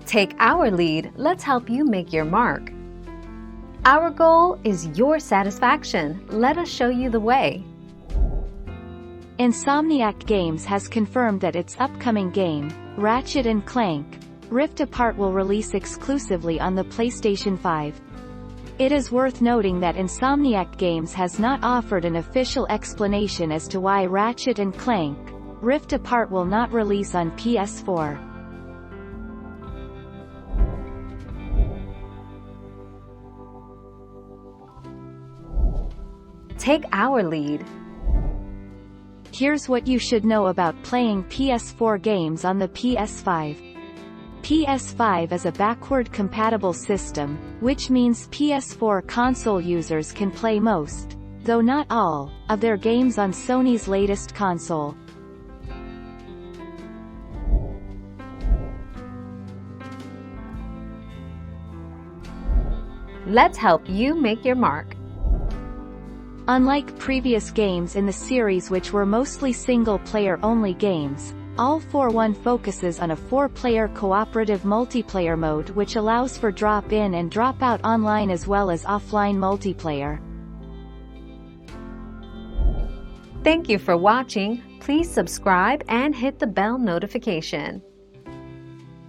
Take our lead, let's help you make your mark. Our goal is your satisfaction. Let us show you the way. Insomniac Games has confirmed that its upcoming game, Ratchet and Clank: Rift Apart, will release exclusively on the PlayStation 5. It is worth noting that Insomniac Games has not offered an official explanation as to why Ratchet and Clank: Rift Apart will not release on PS4. Take our lead. Here's what you should know about playing PS4 games on the PS5. PS5 is a backward-compatible system, which means PS4 console users can play most, though not all, of their games on Sony's latest console. Let's help you make your mark. Unlike previous games in the series, which were mostly single-player-only games, All For One focuses on a 4-player cooperative multiplayer mode which allows for drop-in and drop-out online as well as offline multiplayer. Thank you for watching. Please subscribe and hit the bell notification.